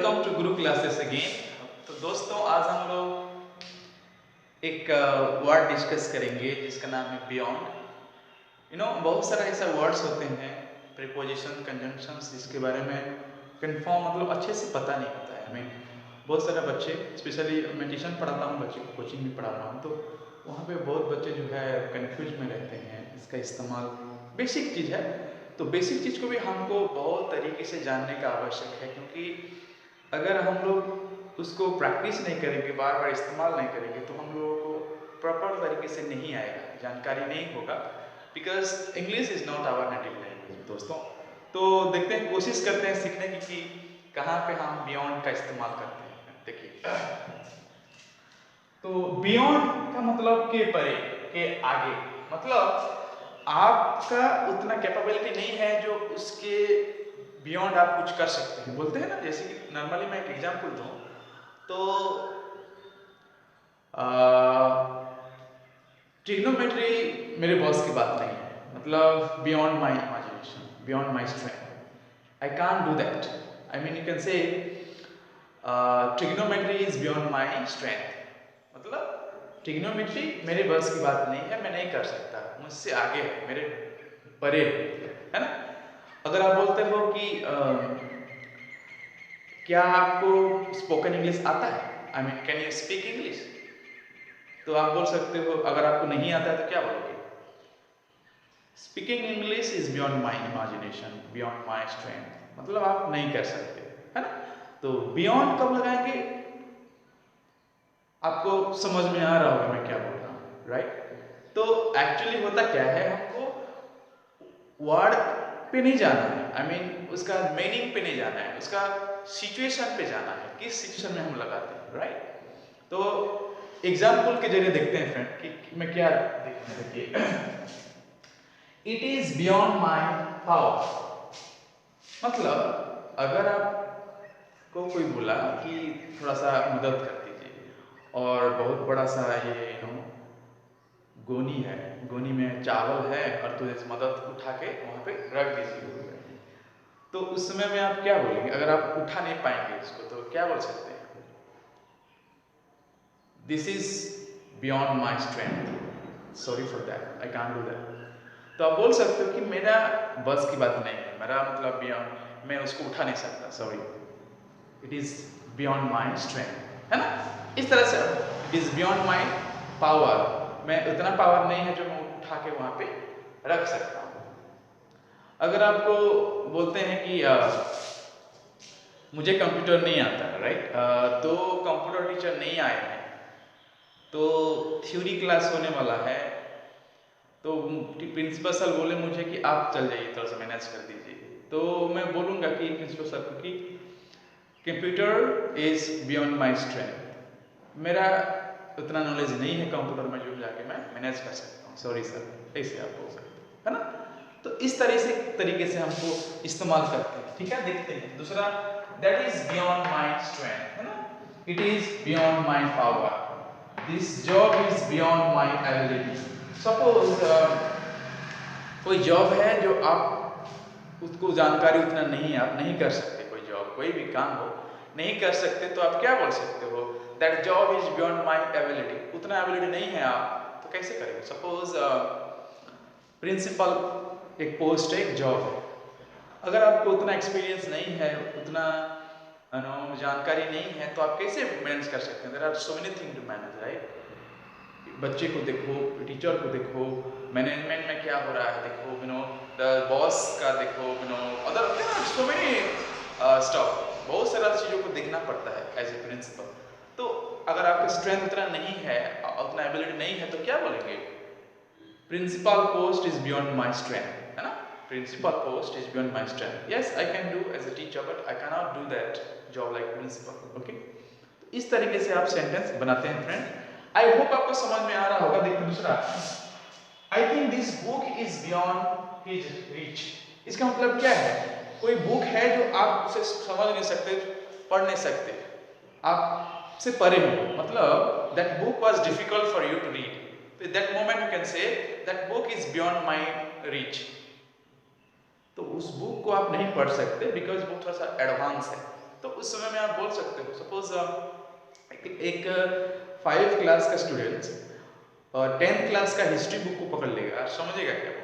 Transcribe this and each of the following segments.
Welcome to Guru classes again. तो दोस्तों आज हम लोग एक वर्ड डिस्कस करेंगे जिसका नाम है बियॉन्ड। बहुत सारे ऐसा वर्ड्स होते हैं, प्रीपोजिशन, कंजंक्शंस, जिसके बारे में कंफर्म मतलब अच्छे से पता नहीं होता है हमें। बहुत सारे बच्चे, स्पेशली मैं ट्यूशन पढ़ाता हूँ, बच्चे को कोचिंग भी पढ़ा रहा हूँ, तो वहाँ पे बहुत बच्चे जो है कंफ्यूज में रहते हैं। इसका इस्तेमाल बेसिक चीज़ है, तो बेसिक चीज़ को भी हमको बहुत तरीके से जानने का आवश्यक है, क्योंकि अगर हम लोग उसको प्रैक्टिस नहीं करेंगे, बार बार इस्तेमाल नहीं करेंगे, तो हम लोगों को प्रॉपर तरीके से नहीं आएगा, जानकारी नहीं होगा, because English is not our native language दोस्तों। तो देखते हैं, कोशिश करते हैं सीखने की कि कहाँ पे हम बियॉन्ड का इस्तेमाल करते हैं। देखिए, तो बियॉन्ड का मतलब के परे, के आगे, मतलब आपका उतना कैपेबिलिटी नहीं है जो उसके बियॉन्ड आप कुछ कर सकते हैं। बोलते हैं ना, जैसे कि नॉर्मली मैं एक एग्जांपल दूं तो ट्रिग्नोमेट्री मेरे बॉस की बात नहीं है, मतलब beyond my imagination, beyond my strength, I can't do that. I mean you can से trigonometry is beyond my strength, मतलब ट्रिग्नोमेट्री मेरे बस की बात नहीं है, मैं नहीं कर सकता, मुझसे आगे है, मेरे परे है ना। अगर आप बोलते हो कि क्या आपको स्पोकन इंग्लिश आता है, I mean can you speak English, तो आप बोल सकते हो। अगर आपको नहीं आता है तो क्या बोलोगे? Speaking English is beyond my imagination, beyond my strength, मतलब आप नहीं कर सकते, है ना। तो बियॉन्ड कब लगाएंगे? आपको समझ में आ रहा होगा मैं क्या बोल रहा हूँ, राइट। तो एक्चुअली होता क्या है, हमको वर्ड पे नहीं जाना है, आई मीन उसका मीनिंग पे नहीं जाना है, उसका सिचुएशन पे जाना है, किस सिचुएशन में हम लगाते हैं, राइट। तो एग्जाम्पल के जरिए देखते हैं फ्रेंड कि मैं क्या देखने लगी। It is beyond my power, मतलब अगर आपको कोई बोला कि थोड़ा सा मदद कर दीजिए, और बहुत बड़ा सा ये गोनी है, गोनी में चावल है, और तो इस मदद उठा के वहाँ पे रख दीजिए, तो उस समय में आप क्या बोलेंगे? अगर आप उठा नहीं पाएंगे इसको तो क्या बोल सकते हैं? This is beyond my strength, sorry for that, I can't do that. तो आप बोल सकते हो कि मेरा बस की बात नहीं है, मेरा मतलब बियॉन्ड, मैं उसको उठा नहीं सकता, sorry, it is beyond my strength, है ना। इस तरह से it is beyond my power, मैं उतना पावर नहीं है जो मैं उठा के वहां पे रख सकता हूँ। अगर आपको बोलते हैं कि मुझे कंप्यूटर नहीं आता, राइट, तो कंप्यूटर टीचर नहीं आए हैं, तो थ्योरी क्लास होने वाला है, तो प्रिंसिपल सर बोले मुझे कि आप चल जाइए, थोड़ा सा मैनेज कर दीजिए, तो मैं बोलूँगा कि प्रिंसिपल सर को कि computer is beyond my strength, मेरा उतना नॉलेज नहीं है कंप्यूटर में जो जाके मैं मैनेज कर सकता हूँ, सॉरी सर, ऐसे आप बोल सकते हैं, है ना। तो इस तरीके से हमको इस्तेमाल करते हैं, ठीक है। देखते हैं दूसरा, that is beyond my strength, है ना। It is beyond my power, this job is beyond my ability. Suppose कोई जॉब है जो आप उसको जानकारी उतना नहीं है, आप नहीं कर सकते, कोई जॉब, कोई भी काम हो, नहीं कर सकते, तो आप क्या बोल सकते हो? That job is beyond my ability, उतना एबिलिटी नहीं है आप, तो कैसे करेंगे? सपोज प्रिंसिपल एक पोस्ट है, एक जॉब है, अगर आपको उतना एक्सपीरियंस नहीं है, उतना जानकारी नहीं है, तो आप कैसे मैनेज कर सकते हैं? There are so many thing to manage, right. बच्चे को देखो, टीचर को देखो, मैनेजमेंट में क्या हो रहा है देखो, द बॉस का देखो, अदर सो मेनी स्टफ, बहुत सारा चीज़ों को देखना पड़ता है एज ए प्रिंसिपल। तो अगर आपका स्ट्रेंथ उतना नहीं है, उतना एबिलिटी नहीं है, तो क्या बोलेंगे? Principal post is beyond my strength, है ना। Principal post is beyond my strength, yes I can do as a teacher, but I can not do that job like principal, okay. इस तरीके से आप सेंटेंस बनाते हैं फ्रेंड। आई होप आपको समझ में आ रहा होगा। देखिए दूसरा, I think this book is beyond his reach, इसका मतलब क्या है? कोई बुक है जो आप उसे समझ नहीं सकते, पढ़ नहीं सकते, आपसे परे हो, मतलब that book was difficult for you to read, तो that moment you can say that book is beyond my reach. तो उस बुक को आप नहीं पढ़ सकते बिकॉज वो थोड़ा सा एडवांस है, तो उस समय में आप बोल सकते हो, सपोज एक 5 क्लास का स्टूडेंट और 10th क्लास का हिस्ट्री बुक को पकड़ लेगा, समझेगा क्या वो?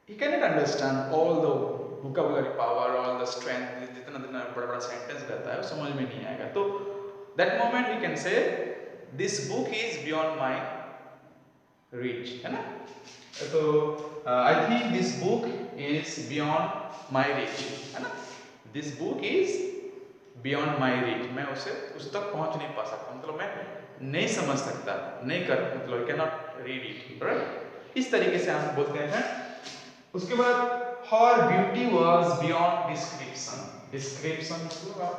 He cannot understand all the vocabulary power, all the strength, जितना जितना बड़ा बड़ा सेंटेंस रहता है वो समझ में नहीं आएगा। तो that moment he can say this book is beyond my reach, है ना? तो I think this book is beyond my reach, है ना? This book is beyond my reach, मैं उस तक पहुंच नहीं पा सकता, मतलब मैं नहीं समझ सकता, नहीं कर, मतलब cannot read it, right? इस तरीके से हम बोलते हैं। उसके बाद her beauty was beyond description, description मतलब आप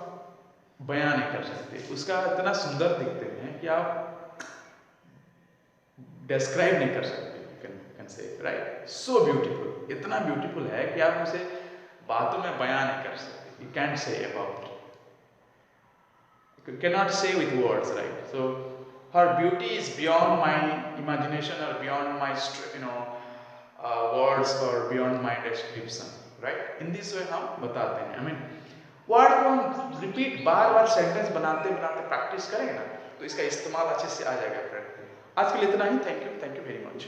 बयान नहीं कर सकते, उसका इतना सुंदर दिखते हैं कि आप डिस्क्राइब नहीं कर सकते, can say, right? So beautiful, इतना ब्यूटीफुल है कि आप उसे बातों में बयान नहीं कर सकते, you can't say about, you cannot say with words, right? So her beauty is beyond my imagination or beyond my words or beyond my description, right? In this way हम बताते हैं, I mean वर्ड को हम repeat बार बार sentence बनाते बनाते practice करेंगे ना, तो इसका इस्तेमाल अच्छे से आ जाएगा फ्रेंड। आज के लिए इतना ही, थैंक यू वेरी मच।